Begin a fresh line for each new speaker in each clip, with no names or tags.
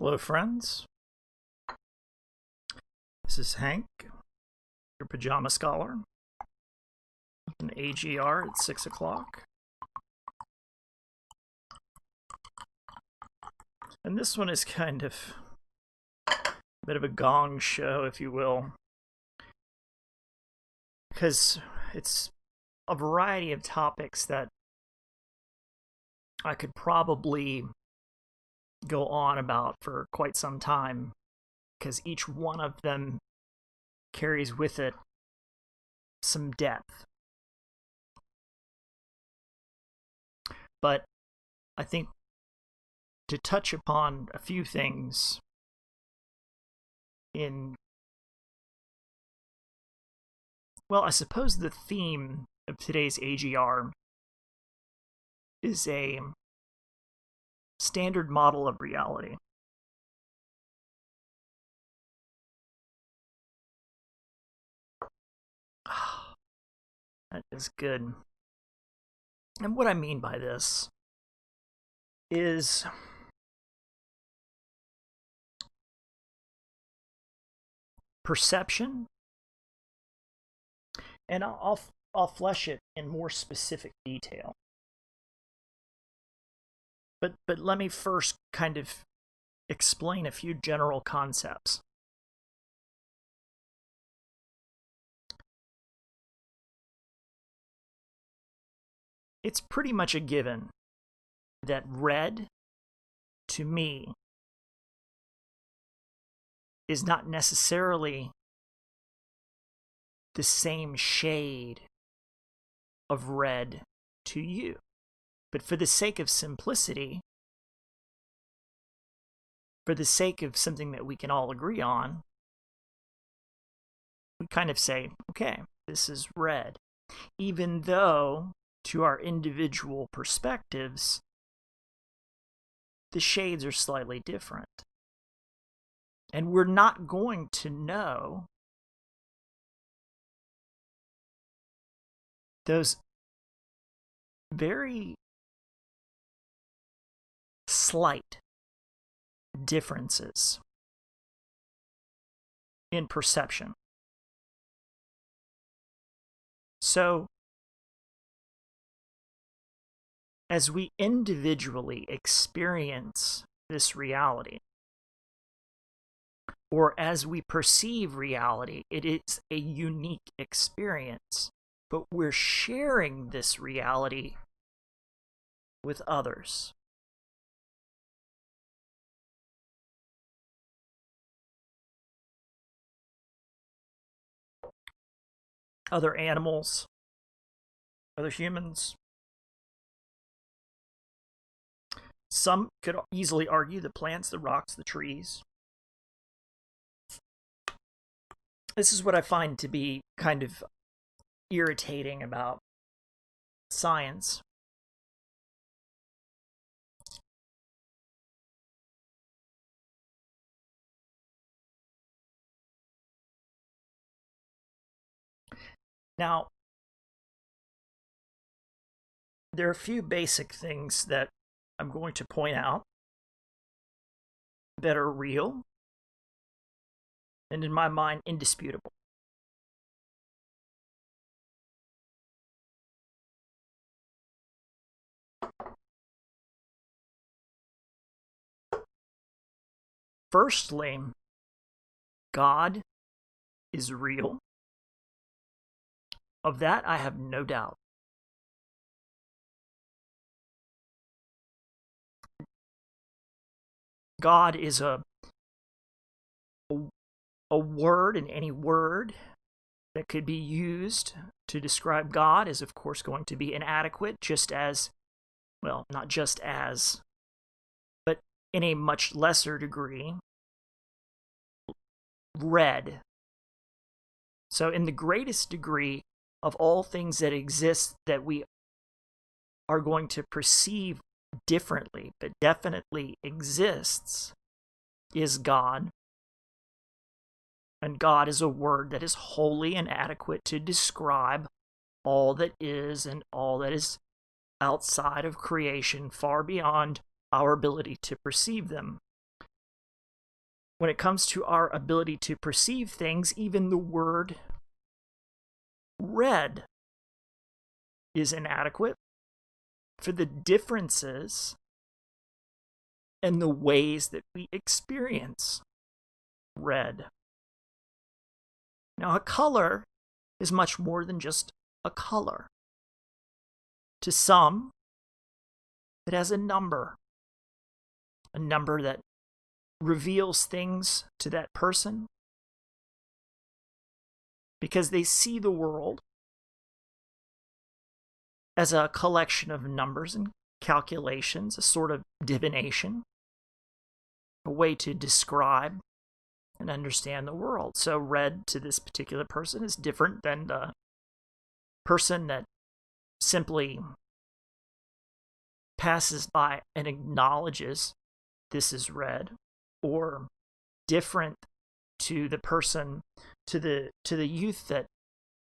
Hello, friends. This is Hank, your pajama scholar, an AGR at 6 o'clock. And this one is kind of a bit of a gong show, if you will, because it's a variety of topics that I could probably go on about for quite some time, because each one of them carries with it some depth. But I think to touch upon a few things I suppose the theme of today's AGR is a standard model of reality. That is good. And what I mean by this is perception, and I'll flesh it in more specific detail. But let me first kind of explain a few general concepts. It's pretty much a given that red, to me, is not necessarily the same shade of red to you. But for the sake of simplicity, for the sake of something that we can all agree on, we kind of say, okay, this is red. Even though, to our individual perspectives, the shades are slightly different. And we're not going to know those very slight differences in perception. So, as we individually experience this reality, or as we perceive reality, it is a unique experience, but we're sharing this reality with others. Other animals, other humans. Some could easily argue the plants, the rocks, the trees. This is what I find to be kind of irritating about science. Now, there are a few basic things that I'm going to point out that are real and, in my mind, indisputable. Firstly, God is real. Of that, I have no doubt. God is a word, and any word that could be used to describe God is, of course, going to be inadequate, just as, well, not just as, but in a much lesser degree, red. So in the greatest degree of all things that exist that we are going to perceive differently, but definitely exists, is God. And God is a word that is wholly inadequate to describe all that is and all that is outside of creation, far beyond our ability to perceive them. when it comes to our ability to perceive things, even the word red is inadequate for the differences and the ways that we experience red. Now, a color is much more than just a color. To some, it has a number that reveals things to that person because they see the world as a collection of numbers and calculations, a sort of divination, a way to describe and understand the world. So red to this particular person is different than the person that simply passes by and acknowledges this is red, or different to the person, to the youth that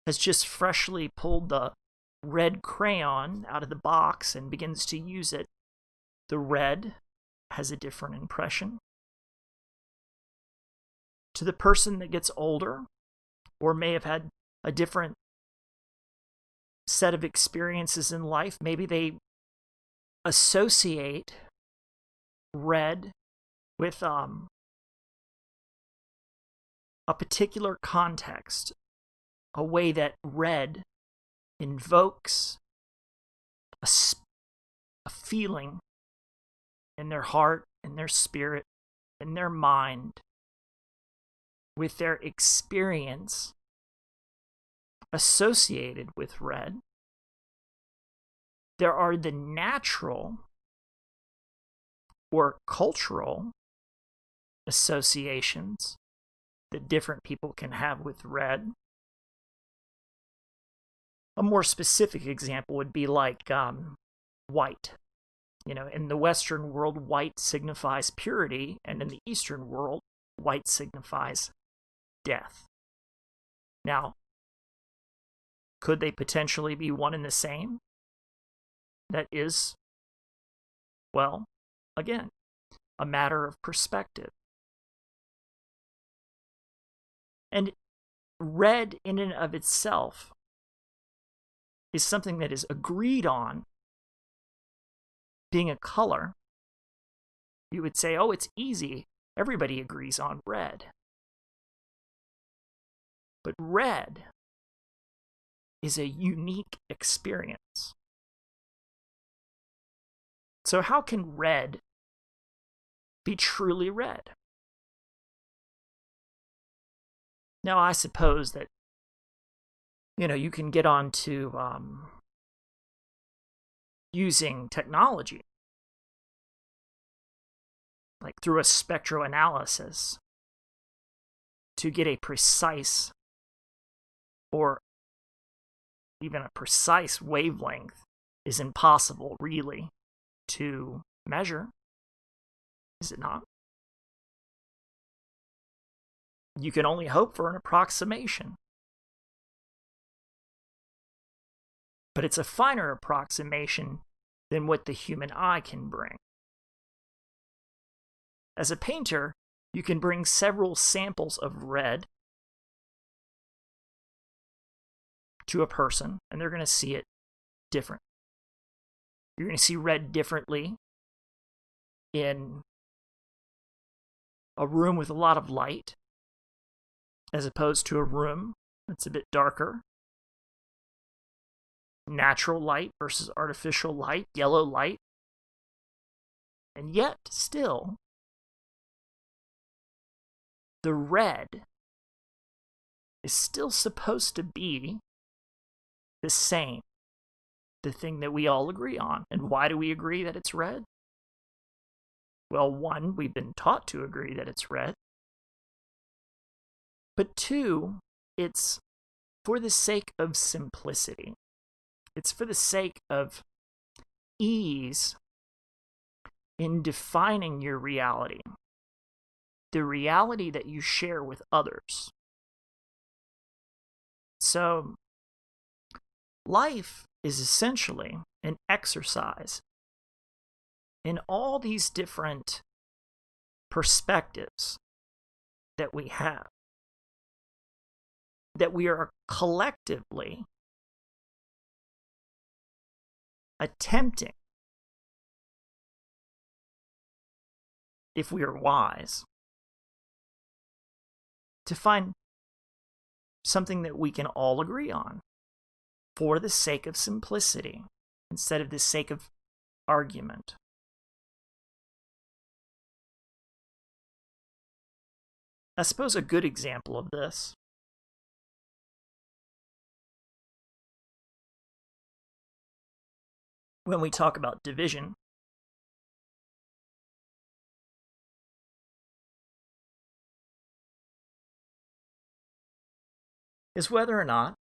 has just freshly pulled the red crayon out of the box and begins to use it. The red has a different impression. To the person that gets older, or may have had a different set of experiences in life, maybe they associate red with a particular context, a way that red invokes a feeling in their heart, in their spirit, in their mind, with their experience associated with red. There are the natural or cultural associations that different people can have with red. A more specific example would be like white. In the Western world, white signifies purity, and in the Eastern world, white signifies death. Now, could they potentially be one and the same? That is, well, again, a matter of perspective. And red in and of itself is something that is agreed on being a color. You would say, oh, it's easy. Everybody agrees on red. But red is a unique experience. So how can red be truly red? Now, I suppose that, you can get on to using technology, like through a spectroanalysis, to get a precise or even a precise wavelength is impossible, really, to measure, is it not? You can only hope for an approximation. But it's a finer approximation than what the human eye can bring. As a painter, you can bring several samples of red to a person, and they're going to see it different. You're going to see red differently in a room with a lot of light, as opposed to a room that's a bit darker. Natural light versus artificial light, yellow light. And yet, still, the red is still supposed to be the same, the thing that we all agree on. And why do we agree that it's red? Well, one, we've been taught to agree that it's red. But two, it's for the sake of simplicity. It's for the sake of ease in defining your reality, the reality that you share with others. So, life is essentially an exercise in all these different perspectives that we have, that we are collectively attempting, if we are wise, to find something that we can all agree on for the sake of simplicity instead of the sake of argument. I suppose a good example of this when we talk about division is whether or not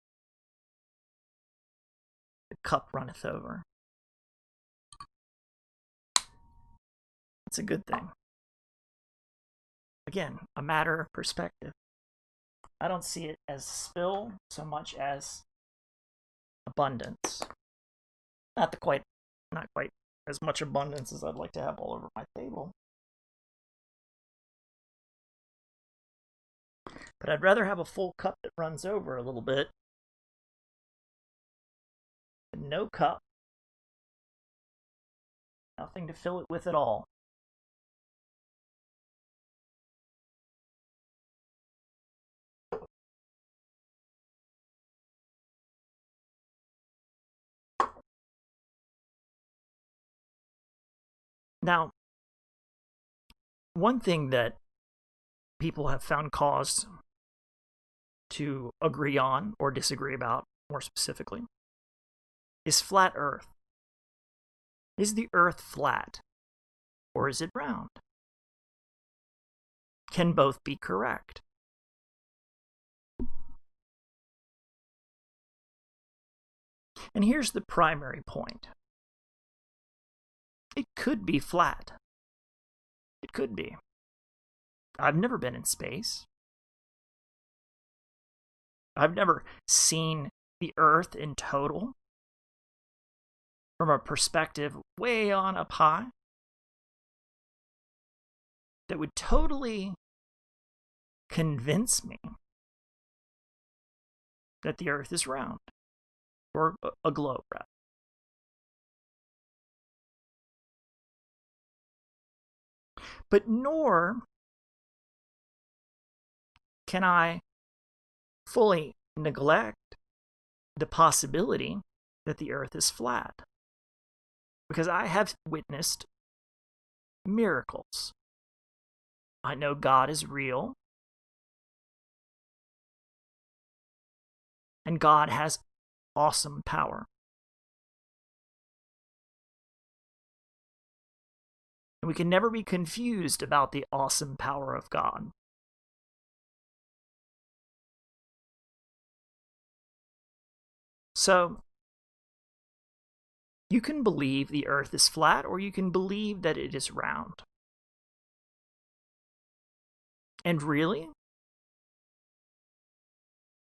the cup runneth over. It's a good thing. Again, a matter of perspective. I don't see it as spill so much as abundance. Not quite as much abundance as I'd like to have all over my table. But I'd rather have a full cup that runs over a little bit than no cup, nothing to fill it with at all. Now, one thing that people have found cause to agree on or disagree about, more specifically, is flat Earth. Is the Earth flat or is it round? Can both be correct? And here's the primary point. It could be flat. It could be. I've never been in space. I've never seen the Earth in total from a perspective way on up high that would totally convince me that the Earth is round, or a globe, rather. But nor can I fully neglect the possibility that the Earth is flat, because I have witnessed miracles. I know God is real, and God has awesome power. And we can never be confused about the awesome power of God. So, you can believe the Earth is flat, or you can believe that it is round. And really,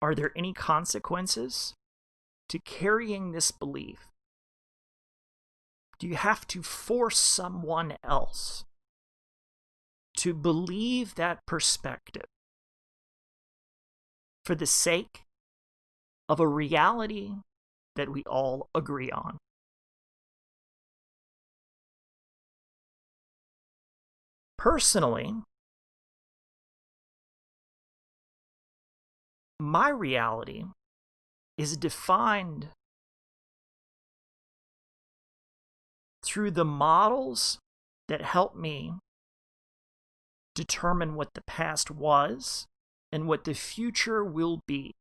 are there any consequences to carrying this belief? Do you have to force someone else to believe that perspective for the sake of a reality that we all agree on? Personally, my reality is defined through the models that help me determine what the past was and what the future will be.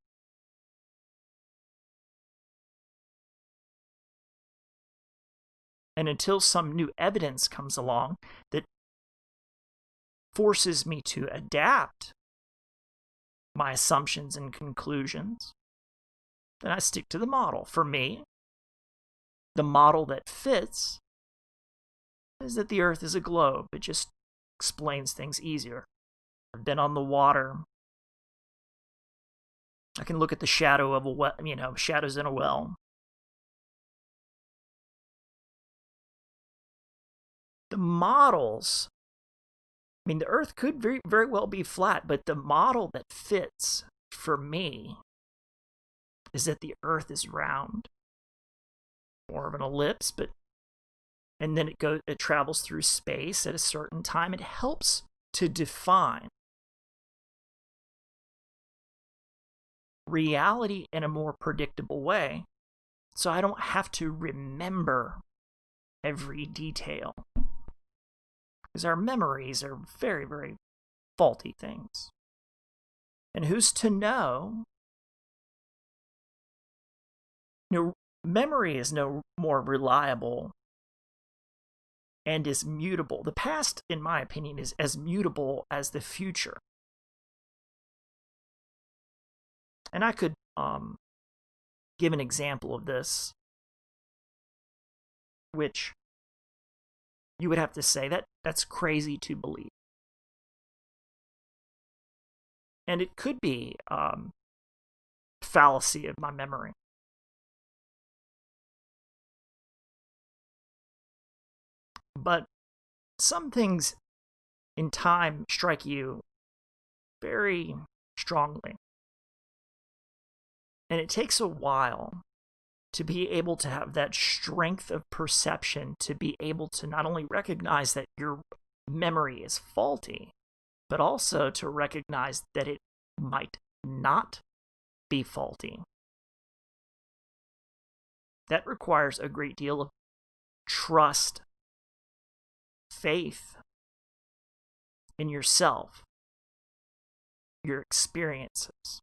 And until some new evidence comes along that forces me to adapt my assumptions and conclusions, then I stick to the model. For me, the model that fits is that the Earth is a globe. It just explains things easier. I've been on the water. I can look at the shadow of a well, shadows in a well. The models I mean, the Earth could very, very well be flat, but the model that fits for me is that the Earth is round, more of an ellipse, and then it travels through space at a certain time. It helps to define reality in a more predictable way, so I don't have to remember every detail, because our memories are very, very faulty things. And who's to know? Memory is no more reliable and is mutable. The past, in my opinion, is as mutable as the future. And I could give an example of this, which you would have to say that's crazy to believe. And it could be fallacy of my memory. But some things in time strike you very strongly. And it takes a while to be able to have that strength of perception, to be able to not only recognize that your memory is faulty, but also to recognize that it might not be faulty. That requires a great deal of trust, faith in yourself, your experiences.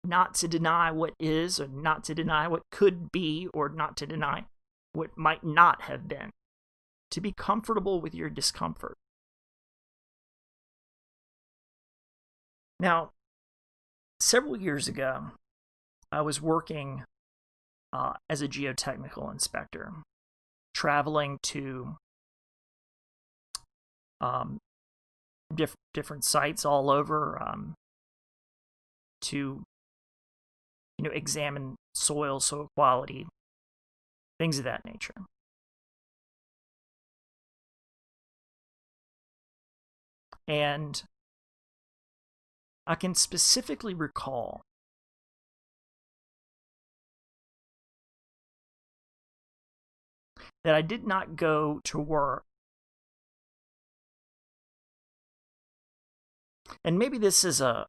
Not to deny what is, or not to deny what could be, or not to deny what might not have been. To be comfortable with your discomfort. Now, several years ago, I was working as a geotechnical inspector, traveling to different sites all over to examine soil quality, things of that nature. And I can specifically recall that I did not go to work. And maybe this is a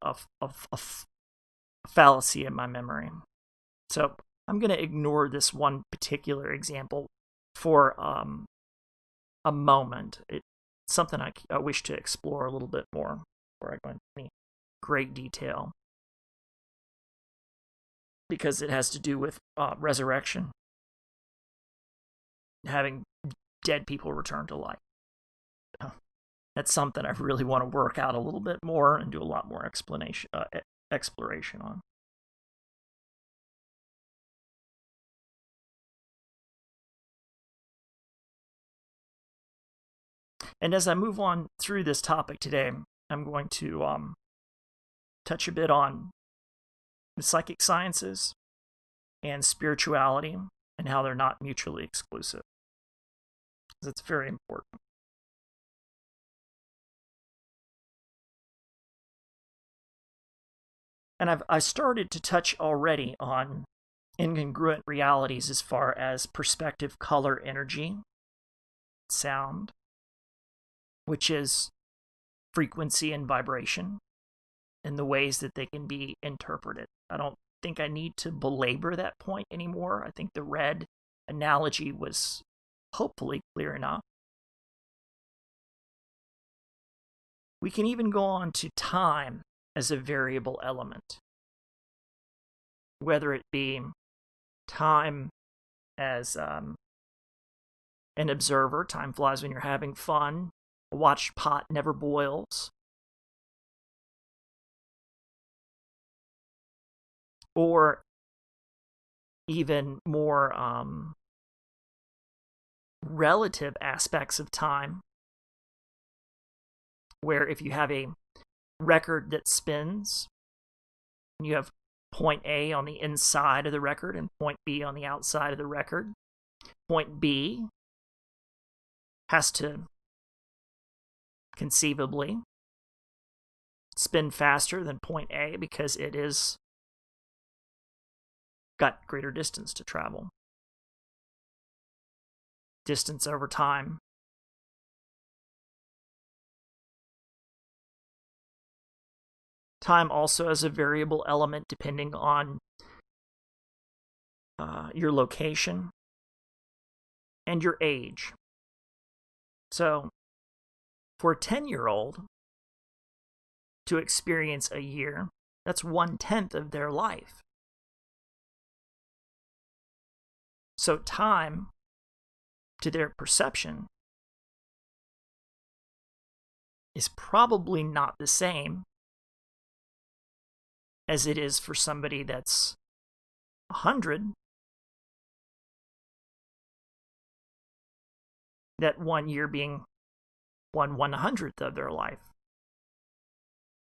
fallacy in my memory. So I'm going to ignore this one particular example for a moment. It's something I wish to explore a little bit more before I go into any great detail, because it has to do with resurrection, having dead people return to life. That's something I really want to work out a little bit more and do a lot more exploration on. And as I move on through this topic today, I'm going to touch a bit on the psychic sciences and spirituality and how they're not mutually exclusive. That's very important. And I started to touch already on incongruent realities as far as perspective, color, energy, sound, which is frequency and vibration, and the ways that they can be interpreted. I don't think I need to belabor that point anymore. I think the red analogy was hopefully clear enough. We can even go on to time as a variable element, whether it be time as an observer. Time flies when you're having fun. A watched pot never boils. Or even more relative aspects of time, where if you have a record that spins, and you have point A on the inside of the record and point B on the outside of the record, point B has to conceivably spin faster than point A because it is got greater distance to travel. Distance over time. Time also has a variable element depending on your location and your age. So, for a 10-year-old to experience a year, that's 1/10 of their life. So time, to their perception, is probably not the same as it is for somebody that's 100, that 1 year being 1/100th of their life.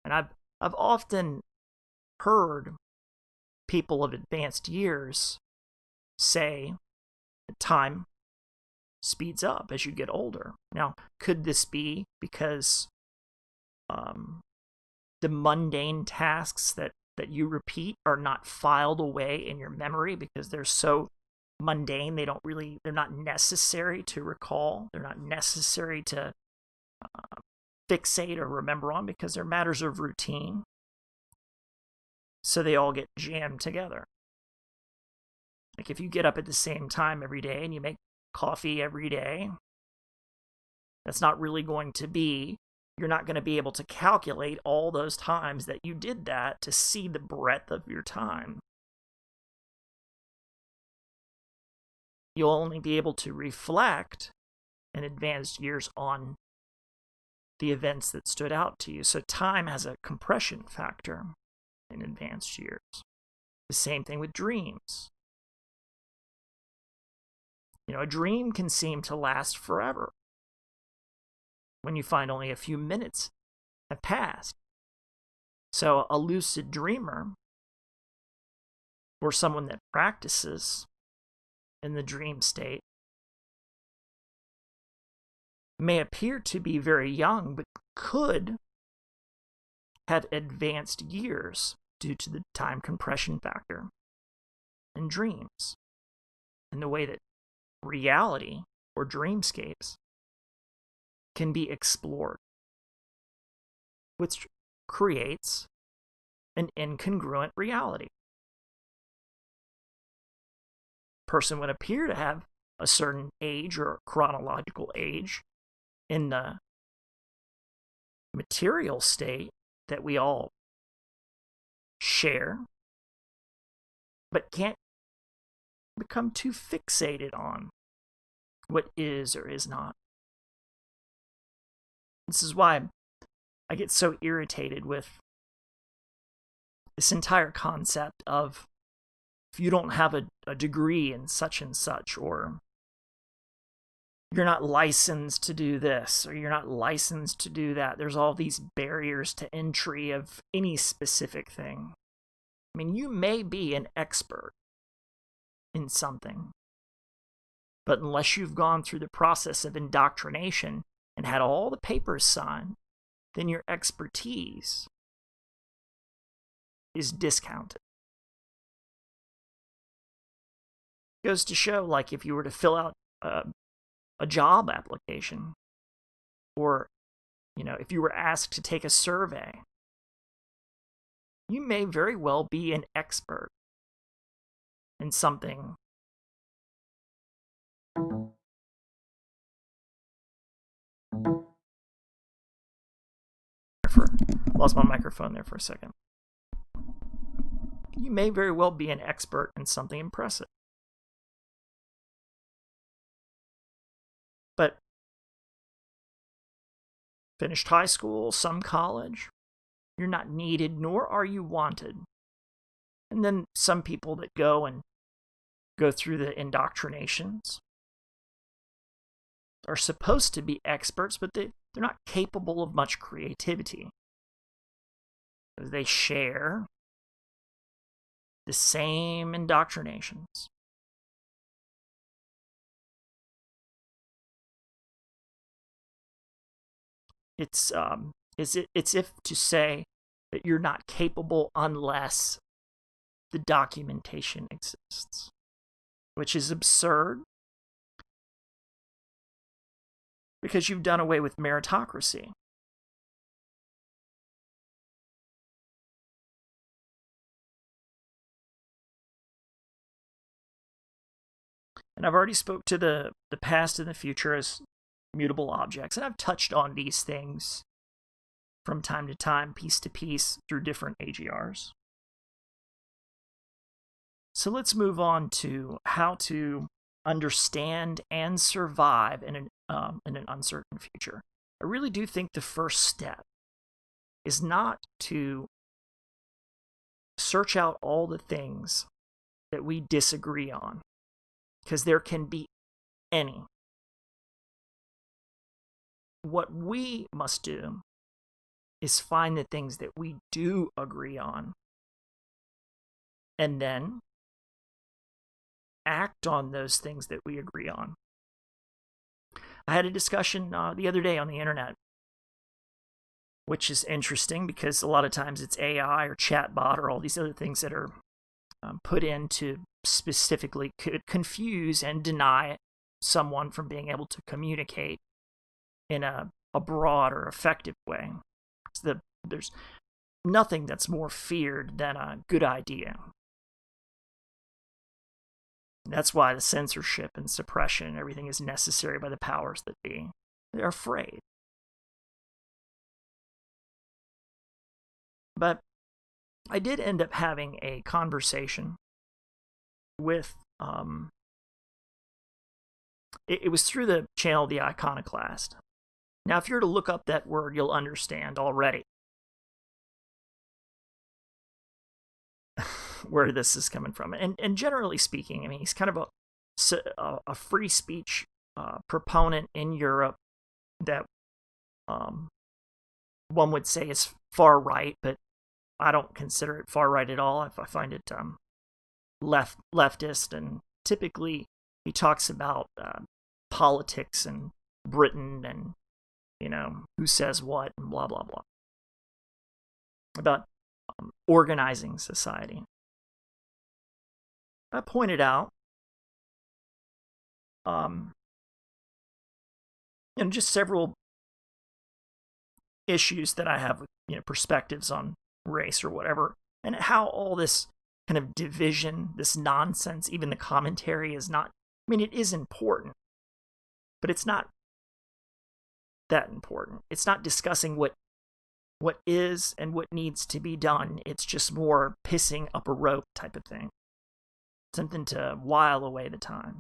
And I've often heard people of advanced years say that time speeds up as you get older. Now, could this be because the mundane tasks that you repeat are not filed away in your memory because they're so mundane, they're not necessary to recall, they're not necessary to fixate or remember on because they're matters of routine. So they all get jammed together. Like if you get up at the same time every day and you make coffee every day, that's not really going to be, you're not going to be able to calculate all those times that you did that to see the breadth of your time. You'll only be able to reflect in advanced years on the events that stood out to you. So time has a compression factor in advanced years. The same thing with dreams. A dream can seem to last forever when you find only a few minutes have passed. So a lucid dreamer, or someone that practices in the dream state, may appear to be very young, but could have advanced years due to the time compression factor in dreams, and the way that reality or dreamscapes can be explored, which creates an incongruent reality. A person would appear to have a certain age or chronological age in the material state that we all share, but can't become too fixated on what is or is not. This is why I get so irritated with this entire concept of if you don't have a degree in such and such, or you're not licensed to do this, or you're not licensed to do that. There's all these barriers to entry of any specific thing. I mean, you may be an expert in something, but unless you've gone through the process of indoctrination and had all the papers signed, then your expertise is discounted. It goes to show, like, if you were to fill out a job application, or, if you were asked to take a survey, you may very well be an expert in something. Lost my microphone there for a second. You may very well be an expert in something impressive. But finished high school, some college, you're not needed, nor are you wanted. And then some people that go through the indoctrinations are supposed to be experts, but they're not capable of much creativity. They share the same indoctrinations. It's it's if to say that you're not capable unless the documentation exists, which is absurd because you've done away with meritocracy. And I've already spoke to the past and the future as mutable objects, and I've touched on these things from time to time, piece to piece, through different AGRs. So let's move on to how to understand and survive in an uncertain future. I really do think the first step is not to search out all the things that we disagree on, because there can be any. What we must do is find the things that we do agree on and then act on those things that we agree on. I had a discussion the other day on the internet, which is interesting because a lot of times it's AI or chatbot or all these other things that are put in to specifically confuse and deny someone from being able to communicate in a broad or effective way. There's nothing that's more feared than a good idea. That's why the censorship and suppression and everything is necessary by the powers that be. They're afraid. But I did end up having a conversation with, it was through the channel The Iconoclast. Now, if you were to look up that word, you'll understand already where this is coming from. And generally speaking, I mean, he's kind of a free speech proponent in Europe that one would say is far right, but I don't consider it far right at all. I find it leftist, and typically he talks about politics and Britain and, you know, who says what and blah, blah, blah. About organizing society. I pointed out just several issues that I have with, perspectives on race or whatever, and how all this kind of division, this nonsense, even the commentary is not, I mean, it is important, but it's not that important. It's not discussing what is and what needs to be done. It's just more pissing up a rope type of thing. Something to while away the time.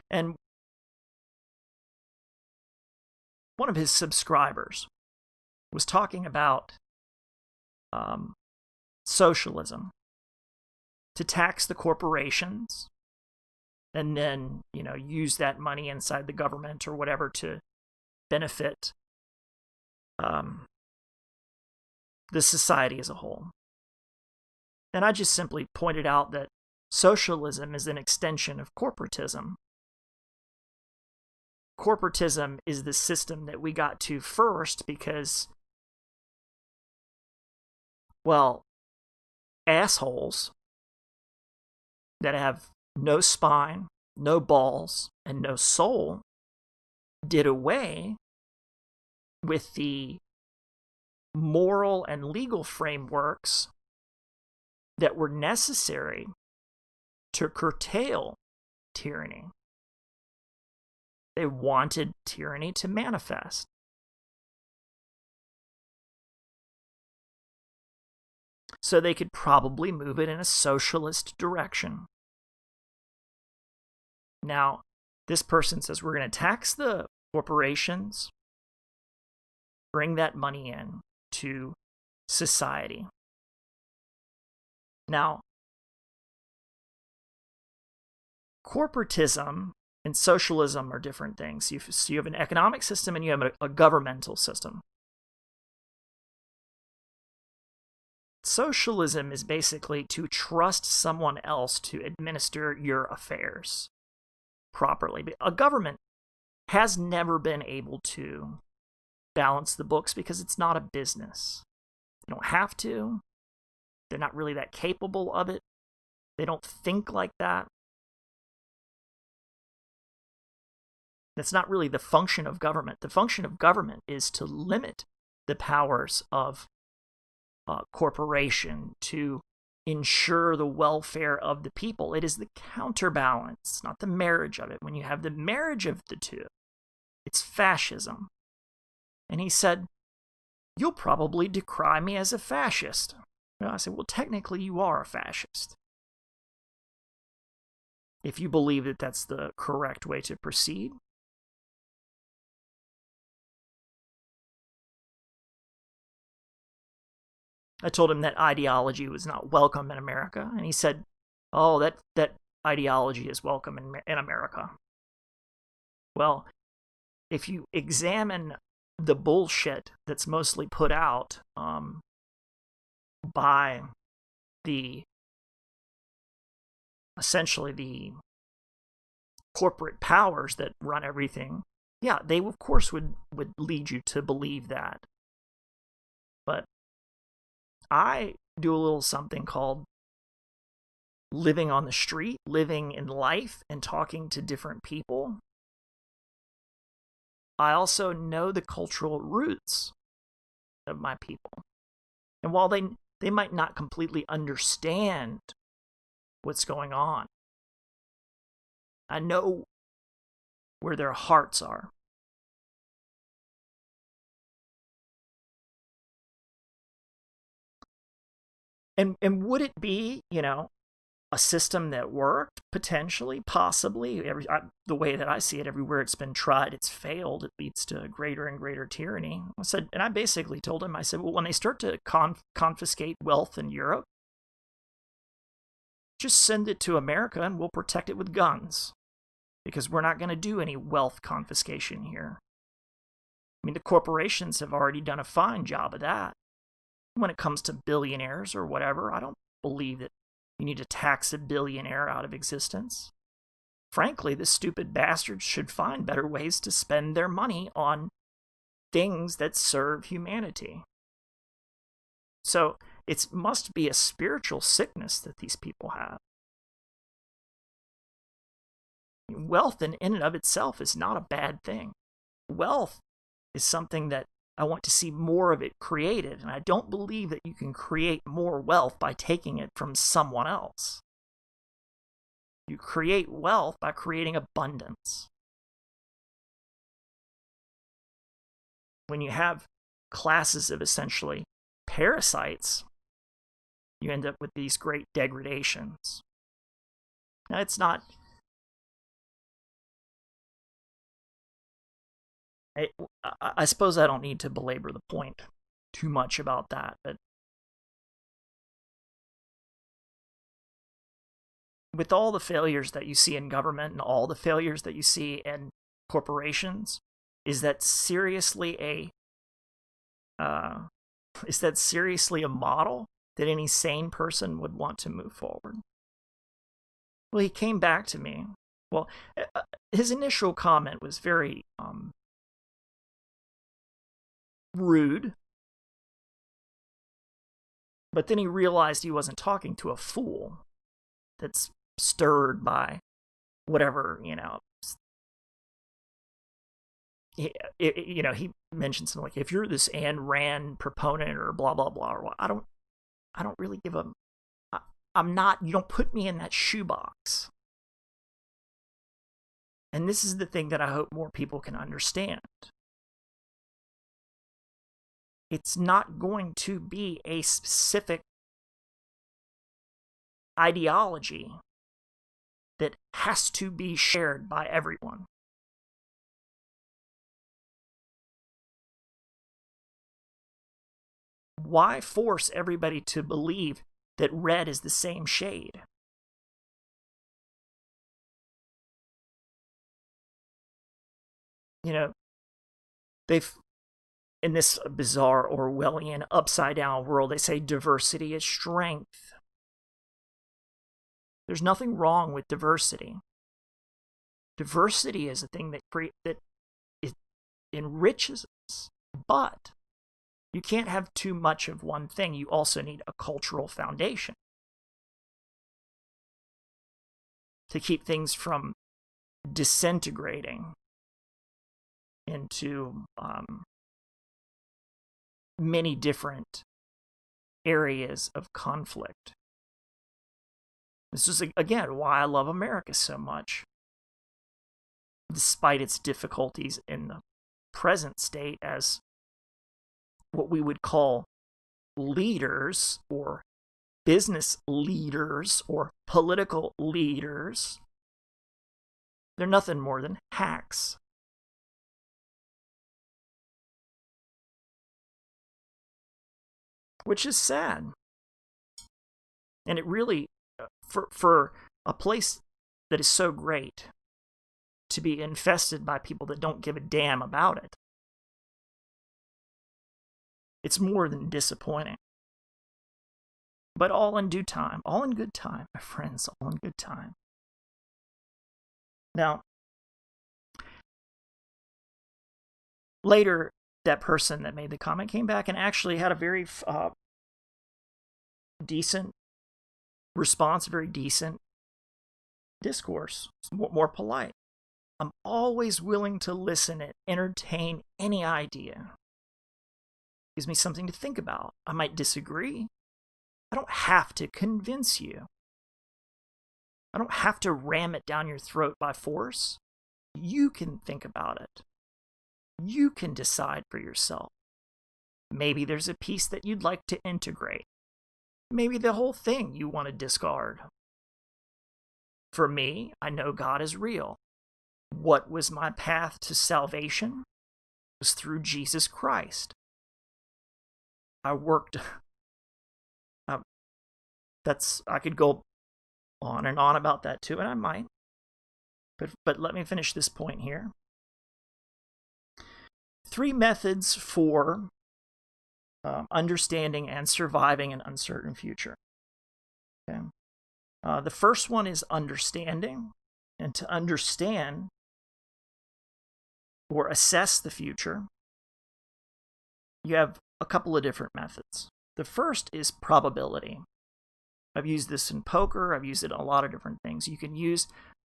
And one of his subscribers was talking about socialism, to tax the corporations and then, use that money inside the government or whatever to benefit the society as a whole. And I just simply pointed out that socialism is an extension of corporatism. Corporatism is the system that we got to first because, well, assholes that have no spine, no balls, and no soul did away with the moral and legal frameworks that were necessary to curtail tyranny. They wanted tyranny to manifest. So they could probably move it in a socialist direction. Now, this person says we're going to tax the corporations, bring that money in to society. Now, corporatism and socialism are different things. So you have an economic system and you have a governmental system. Socialism is basically to trust someone else to administer your affairs properly. A government has never been able to balance the books because it's not a business. They don't have to. They're not really that capable of it. They don't think like that. That's not really the function of government. The function of government is to limit the powers of corporation, to ensure the welfare of the people. It is the counterbalance, not the marriage of it. When you have the marriage of the two, it's fascism. And he said, you'll probably decry me as a fascist. And I said, well, technically you are a fascist, if you believe that that's the correct way to proceed. I told him that ideology was not welcome in America, and he said, oh, that ideology is welcome in America. Well, if you examine the bullshit that's mostly put out by essentially the corporate powers that run everything, yeah, they of course would lead you to believe that. But I do a little something called living on the street, living in life, and talking to different people. I also know the cultural roots of my people. And while they might not completely understand what's going on, I know where their hearts are. And would it be, a system that worked? Potentially, possibly. The way that I see it, everywhere it's been tried, it's failed. It leads to greater and greater tyranny. I basically told him, I said, well, when they start to confiscate wealth in Europe, just send it to America and we'll protect it with guns. Because we're not going to do any wealth confiscation here. I mean, the corporations have already done a fine job of that. When it comes to billionaires or whatever, I don't believe that you need to tax a billionaire out of existence. Frankly, the stupid bastards should find better ways to spend their money on things that serve humanity. So it must be a spiritual sickness that these people have. Wealth in and of itself is not a bad thing. Wealth is something that I want to see more of it created, and I don't believe that you can create more wealth by taking it from someone else. You create wealth by creating abundance. When you have classes of essentially parasites, you end up with these great degradations. Now, it's not... I suppose I don't need to belabor the point too much about that, but with all the failures that you see in government and all the failures that you see in corporations, is that seriously a model that any sane person would want to move forward? Well, he came back to me. Well, his initial comment was very rude, but then he realized he wasn't talking to a fool that's stirred by whatever, he mentioned something like, if you're this Ayn Rand proponent or blah blah blah, or I don't really give a, I'm not, you don't put me in that shoebox. And this is the thing that I hope more people can understand. It's not going to be a specific ideology that has to be shared by everyone. Why force everybody to believe that red is the same shade? They've, in this bizarre Orwellian upside-down world, they say diversity is strength. There's nothing wrong with diversity. Diversity is a thing that enriches us. But you can't have too much of one thing. You also need a cultural foundation to keep things from disintegrating into many different areas of conflict. This is, again, why I love America so much, despite its difficulties in the present state as what we would call leaders or business leaders or political leaders. They're nothing more than hacks. Which is sad. And it really, for a place that is so great to be infested by people that don't give a damn about it, it's more than disappointing. But all in due time, all in good time, my friends, all in good time. Now, later, that person that made the comment came back and actually had a very decent response, very decent discourse, more polite. I'm always willing to listen and entertain any idea. Gives me something to think about. I might disagree. I don't have to convince you. I don't have to ram it down your throat by force. You can think about it. You can decide for yourself. Maybe there's a piece that you'd like to integrate. Maybe the whole thing you want to discard. For me, I know God is real. What was my path to salvation? It was through Jesus Christ. I worked. I could go on and on about that too, and I might. But let me finish this point here. 3 methods for understanding and surviving an uncertain future. Okay. The first one is understanding, and to understand or assess the future, you have a couple of different methods. The first is probability. I've used this in poker. I've used it in a lot of different things. You can use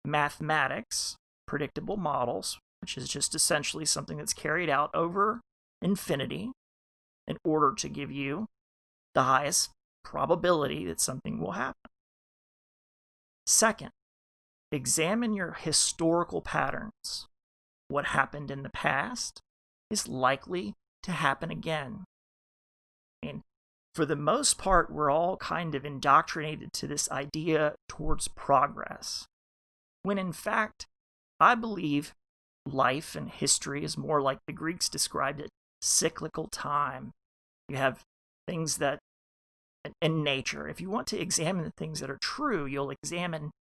mathematics, predictable models, which is just essentially something that's carried out over infinity in order to give you the highest probability that something will happen. Second, examine your historical patterns. What happened in the past is likely to happen again. And for the most part, we're all kind of indoctrinated to this idea towards progress, when in fact, I believe life and history is more like the Greeks described it, cyclical time. You have things that, in nature, if you want to examine the things that are true, you'll examine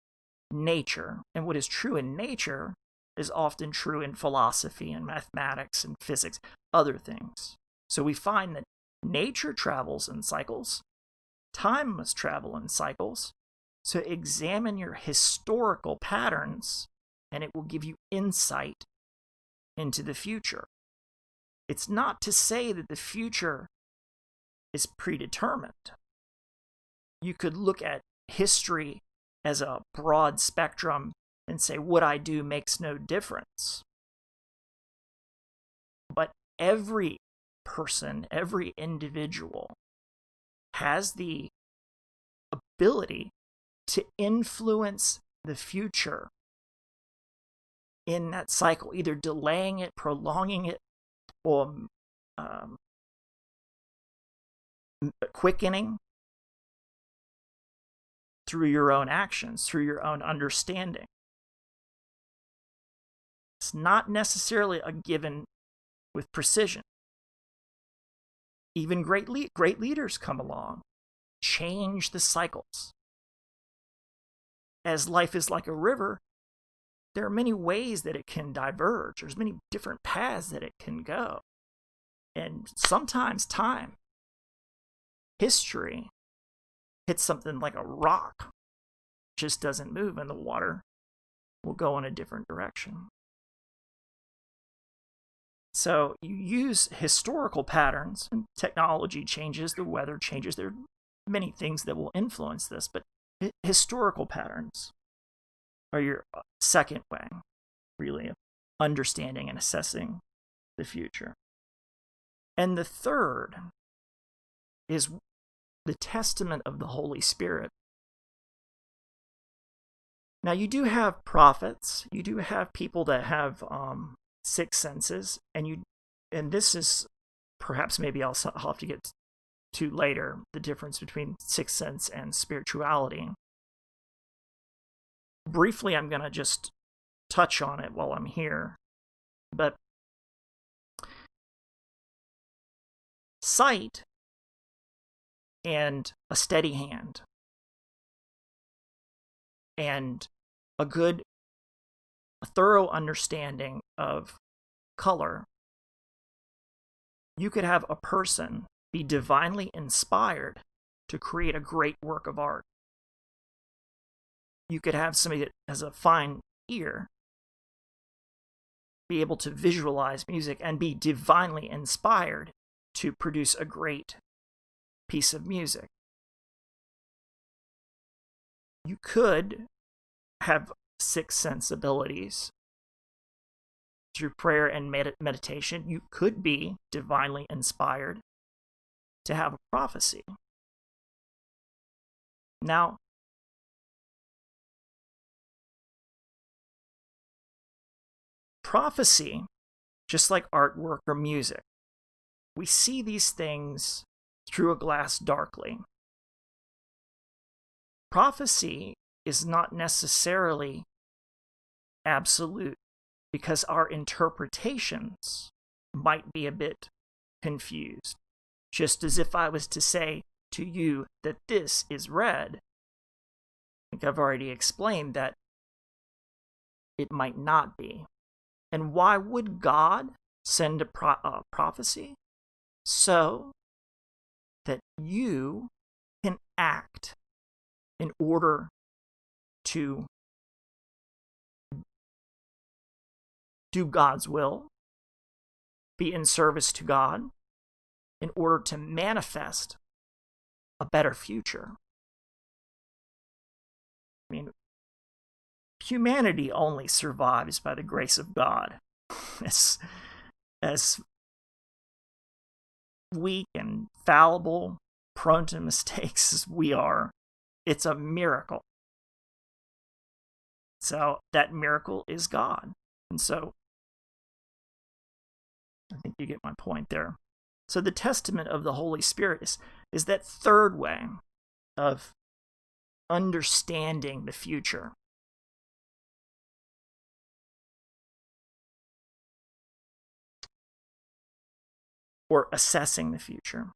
nature. And what is true in nature is often true in philosophy and mathematics and physics, other things. So we find that nature travels in cycles. Time must travel in cycles. So examine your historical patterns, and it will give you insight into the future. It's not to say that the future is predetermined. You could look at history as a broad spectrum and say, what I do makes no difference. But every person, every individual has the ability to influence the future in that cycle, either delaying it, prolonging it, or quickening through your own actions, through your own understanding. It's not necessarily a given with precision. Even great leaders come along, change the cycles. As life is like a river, there are many ways that it can diverge. There's many different paths that it can go. And sometimes time, history, hits something like a rock, just doesn't move, and the water will go in a different direction. So you use historical patterns, and technology changes, the weather changes. There are many things that will influence this, but historical patterns are your second way, really, of understanding and assessing the future. And the third is the testament of the Holy Spirit. Now, you do have prophets, you do have people that have sixth senses, and this is perhaps maybe I'll have to get to later, the difference between sixth sense and spirituality. Briefly, I'm going to just touch on it while I'm here, but sight and a steady hand and a thorough understanding of color, you could have a person be divinely inspired to create a great work of art. You could have somebody that has a fine ear be able to visualize music and be divinely inspired to produce a great piece of music. You could have sixth sense abilities through prayer and meditation. You could be divinely inspired to have a prophecy. Now, prophecy, just like artwork or music, we see these things through a glass darkly. Prophecy is not necessarily absolute because our interpretations might be a bit confused. Just as if I was to say to you that this is red, I think I've already explained that it might not be. And why would God send a prophecy? So that you can act in order to do God's will, be in service to God, in order to manifest a better future. I mean, humanity only survives by the grace of God. As weak and fallible, prone to mistakes as we are, it's a miracle. So that miracle is God. And so I think you get my point there. So the testament of the Holy Spirit is that third way of understanding the future. Or assessing the future.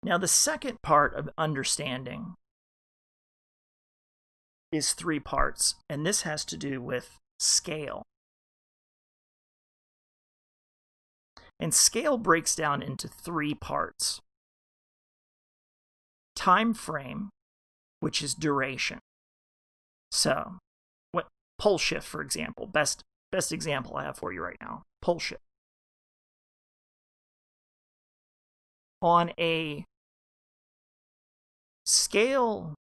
Now, the second part of understanding is 3 parts, and this has to do with scale. And scale breaks down into 3 parts. Time frame, which is duration. So, pole shift, for example, best example I have for you right now, pole shift. On a scale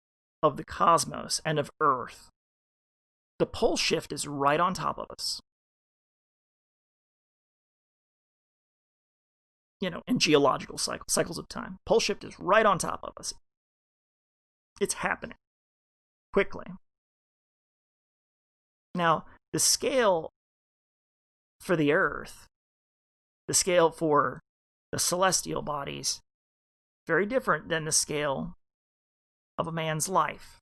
of the cosmos and of Earth, the pole shift is right on top of us. In geological cycles of time, pole shift is right on top of us. It's happening quickly. Now, the scale for the Earth, the scale for the celestial bodies, very different than the scale of a man's life.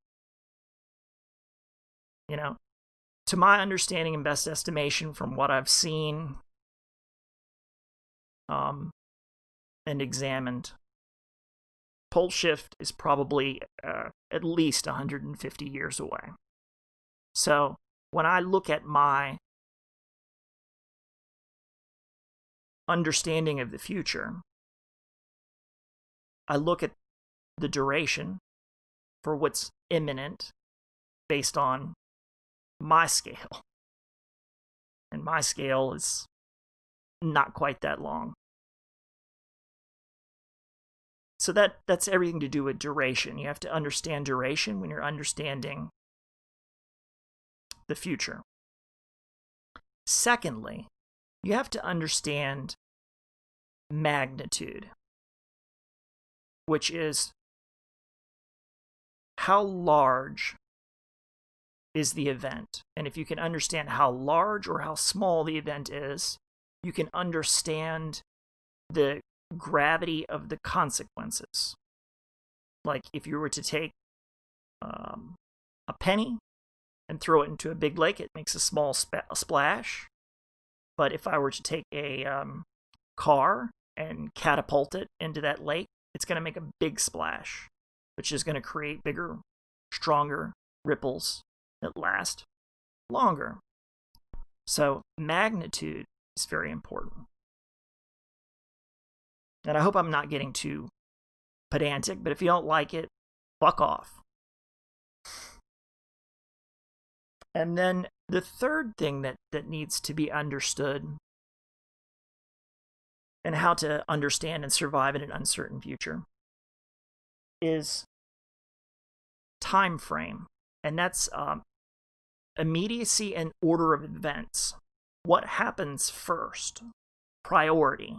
To my understanding and best estimation from what I've seen and examined, pole shift is probably at least 150 years away. So when I look at my understanding of the future, I look at the duration for what's imminent based on my scale. And my scale is not quite that long. So that's everything to do with duration. You have to understand duration when you're understanding the future. Secondly, you have to understand magnitude, which is how large is the event. And if you can understand how large or how small the event is, you can understand the gravity of the consequences. Like if you were to take a penny and throw it into a big lake, it makes a small splash. But if I were to take a car and catapult it into that lake, it's going to make a big splash, which is going to create bigger, stronger ripples that last longer. So magnitude is very important. And I hope I'm not getting too pedantic, but if you don't like it, fuck off. And then the third thing that needs to be understood and how to understand and survive in an uncertain future is time frame. And that's immediacy and order of events. What happens first? Priority.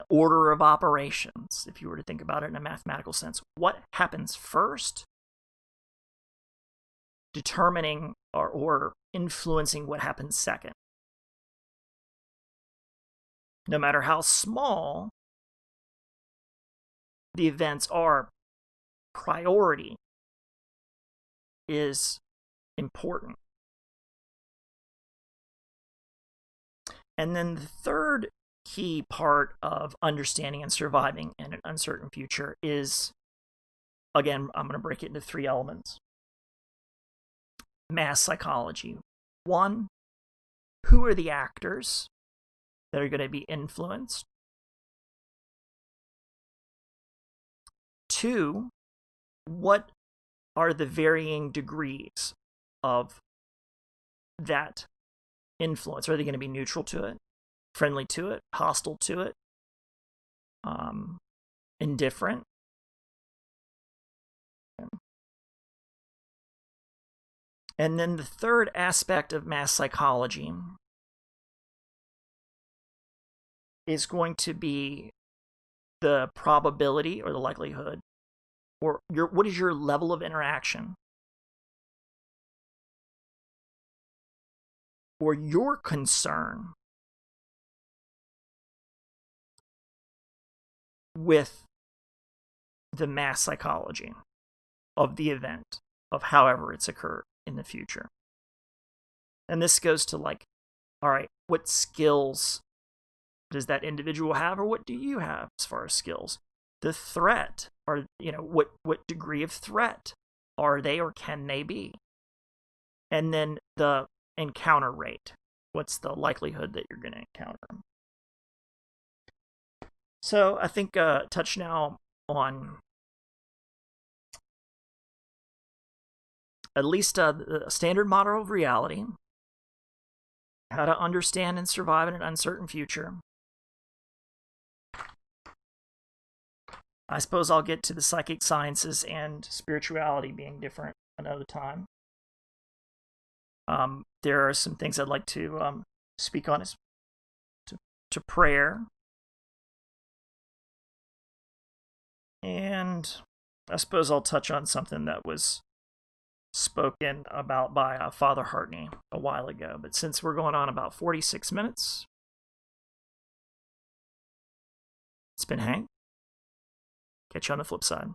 Order of operations, if you were to think about it in a mathematical sense. What happens first? Determining or influencing what happens second. No matter how small the events are, priority is important. And then the third key part of understanding and surviving in an uncertain future is, again, I'm going to break it into three elements. Mass psychology. One, who are the actors that are going to be influenced? Two, what are the varying degrees of that influence? Are they going to be neutral to it, friendly to it, hostile to it, indifferent? And then the third aspect of mass psychology is going to be the probability or the likelihood, or what is your level of interaction, or your concern with the mass psychology of the event, of however it's occurred in the future. And this goes to like, all right, what skills does that individual have, or what do you have as far as skills? The threat, or what degree of threat are they or can they be? And then the encounter rate. What's the likelihood that you're going to encounter them? So I think touch now on at least the standard model of reality, how to understand and survive in an uncertain future. I suppose I'll get to the psychic sciences and spirituality being different another time. There are some things I'd like to speak on to prayer. And I suppose I'll touch on something that was spoken about by Father Hartney a while ago. But since we're going on about 46 minutes, it's been Hank. Catch you on the flip side.